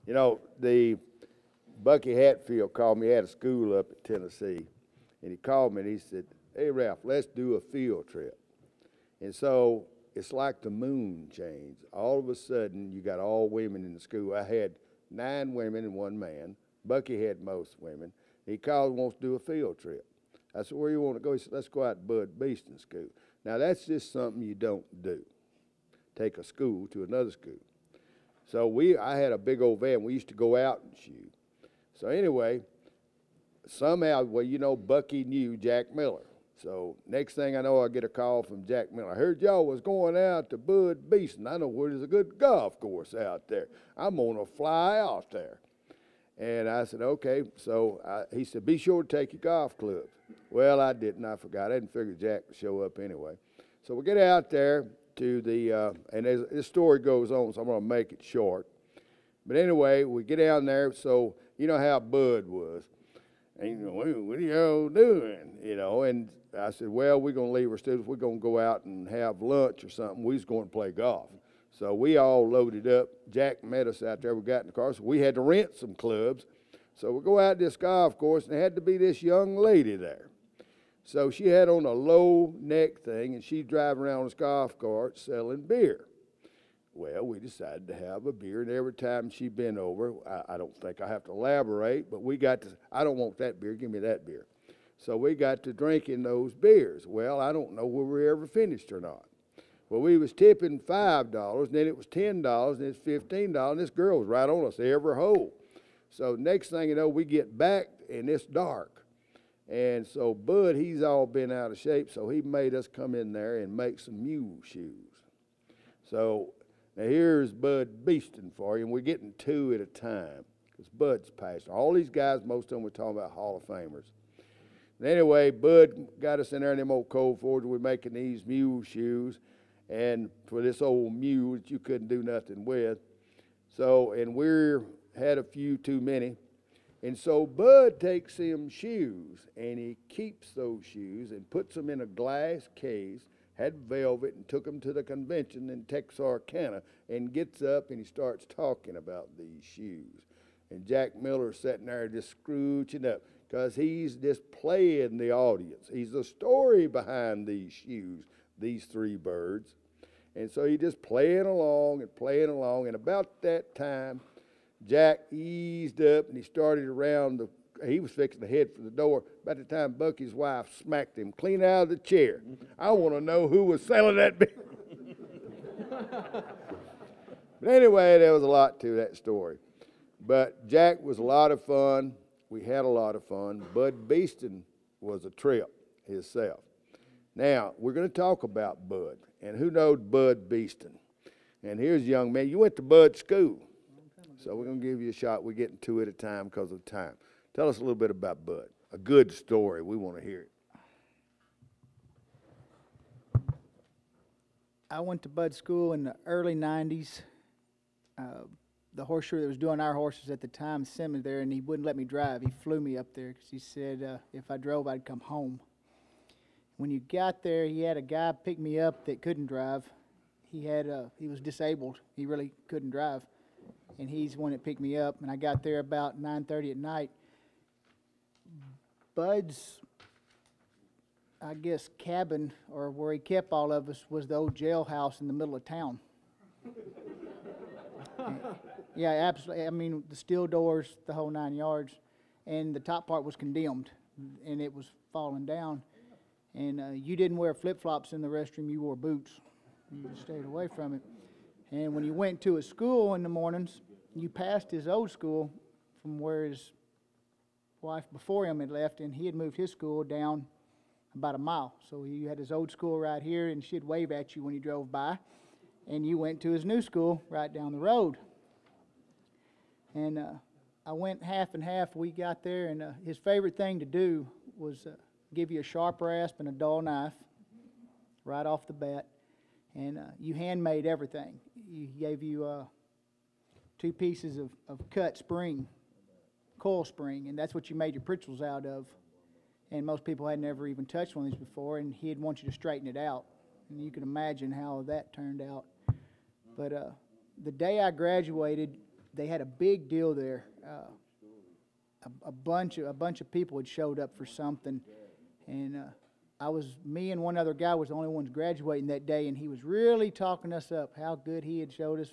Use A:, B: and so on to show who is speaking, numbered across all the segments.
A: You know, the Bucky Hatfield called me. He had a school up at Tennessee, and he called me and he said, "Hey Ralph, let's do a field trip." And so it's like the moon changed. All of a sudden, you got all women in the school. I had 9 women and 1 man. Bucky had most women. He called and wants to do a field trip. I said, "Where you want to go?" He said, "Let's go out to Bud Beeston School." Now, that's just something you don't do. Take a school to another school. So I had a big old van. We used to go out and shoot. So anyway, somehow, well, you know, Bucky knew Jack Miller. So next thing I know, I get a call from Jack Miller. "I heard y'all was going out to Bud Beeston. I know where there's a good golf course out there. I'm going to fly out there." And I said, "Okay." So he said, "Be sure to take your golf clubs." Well, I didn't. I forgot. I didn't figure Jack would show up anyway. So we get out there to the, and this story goes on, so I'm going to make it short. But anyway, we get down there. So you know how Bud was. And you know, "What are y'all doing?" You know, and I said, "Well, we're going to leave our students. We're going to go out and have lunch or something. We're just going to play golf." So we all loaded up. Jack met us out there. We got in the car, so we had to rent some clubs. So we go out to this golf course, and there had to be this young lady there. So she had on a low neck thing, and she's driving around this golf cart selling beer. Well, we decided to have a beer, and every time she bent over, I don't think I have to elaborate, but we got to, "I don't want that beer, give me that beer." So we got to drinking those beers. Well, I don't know whether we ever finished or not. Well, we was tipping $5, and then it was $10, and it's $15, and this girl was right on us every hole. So next thing you know, we get back, and it's dark. And so Bud, he's all been out of shape, so he made us come in there and make some mule shoes. So now here's Bud Beeston for you, and we're getting 2 at a time because Bud's passed. All these guys, most of them we're talking about Hall of Famers. And anyway, Bud got us in there in them old cold Fords. We're making these mule shoes, and for this old mule that you couldn't do nothing with. So, and we had a few too many. And so Bud takes them shoes, and he keeps those shoes and puts them in a glass case, had velvet, and took them to the convention in Texarkana, and gets up and he starts talking about these shoes. And Jack Miller's sitting there just scrooching up because he's just playing the audience. He's the story behind these shoes, these 3 birds. And so he just playing along, and about that time, Jack eased up and he started around he was fixing to head for the door. About the time Bucky's wife smacked him clean out of the chair. I want to know who was selling that beer. But anyway, there was a lot to that story. But Jack was a lot of fun. We had a lot of fun. Bud Beeston was a trip himself. Now, we're going to talk about Bud. And who knows Bud Beeston? And here's a young man. You went to Bud school. So we're going to give you a shot. We're getting 2 at a time because of time. Tell us a little bit about Bud. A good story. We want to hear it.
B: I went to Bud school in the early 90s. The horseshoe that was doing our horses at the time sent me there, and he wouldn't let me drive. He flew me up there because he said if I drove, I'd come home. When you got there, he had a guy pick me up that couldn't drive. He was disabled. He really couldn't drive. And he's the one that picked me up, and I got there about 9:30 at night. Bud's, I guess, cabin, or where he kept all of us, was the old jailhouse in the middle of town. Yeah, absolutely. I mean, the steel doors, the whole 9 yards, and the top part was condemned, and it was falling down. And you didn't wear flip-flops in the restroom, you wore boots. You stayed away from it. And when you went to his school in the mornings, you passed his old school from where his wife before him had left, and he had moved his school down about a mile. So you had his old school right here, and she'd wave at you when you drove by. And you went to his new school right down the road. And I went half and half. We got there, and his favorite thing to do was give you a sharp rasp and a dull knife right off the bat. And you handmade everything. He gave you 2 pieces of cut spring, coil spring, and that's what you made your pritchels out of. And most people had never even touched one of these before, and he'd want you to straighten it out. And you can imagine how that turned out. But the day I graduated, they had a big deal there. A bunch of people had showed up for something, and me and one other guy was the only ones graduating that day, and he was really talking us up, how good he had showed us.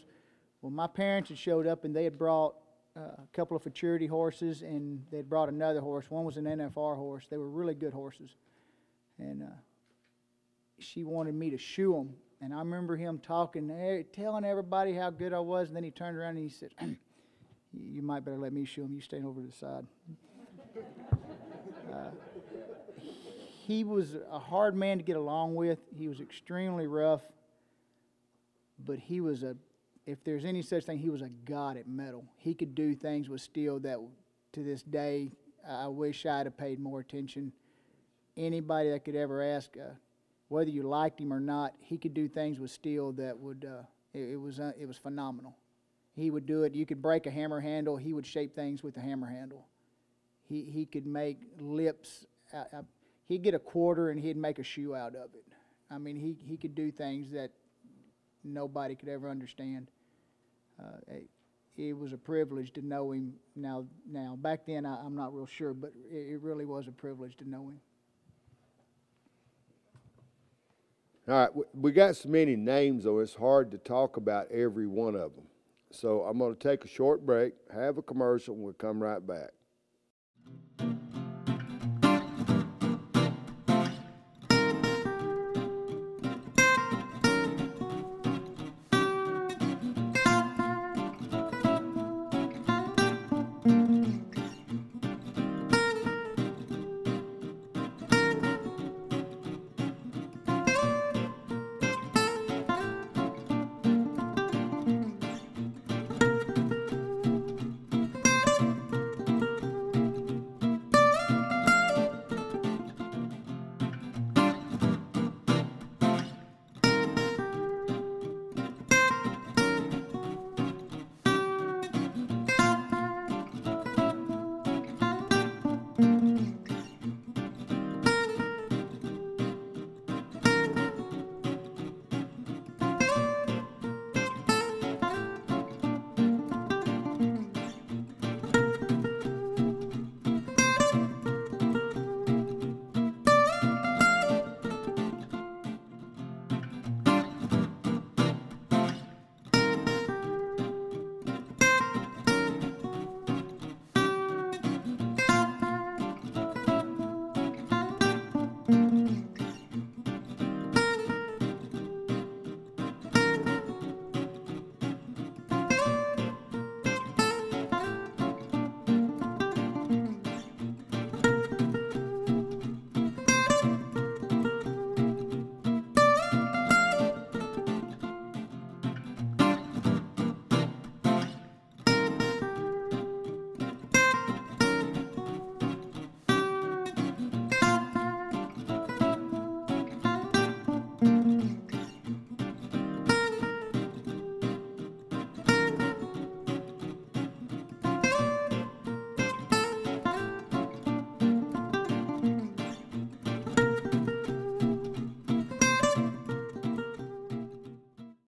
B: Well, my parents had showed up, and they had brought a couple of futurity horses, and they had brought another horse. One was an NFR horse. They were really good horses, and she wanted me to shoe them. And I remember him talking, telling everybody how good I was, and then he turned around and he said, "You might better let me shoe them. You stay over to the side." He was a hard man to get along with. He was extremely rough, but he was if there's any such thing, he was a god at metal. He could do things with steel that, to this day, I wish I'd have paid more attention. Anybody that could ever ask, whether you liked him or not, he could do things with steel that would, it was phenomenal. He would do it. You could break a hammer handle. He would shape things with a hammer handle. He could make lips. He'd get a quarter and he'd make a shoe out of it. I mean, he could do things that nobody could ever understand. It was a privilege to know him. Now back then I'm not real sure, but it really was a privilege to know him.
A: All right, we got so many names, though, it's hard to talk about every one of them. So I'm going to take a short break, have a commercial, and we'll come right back.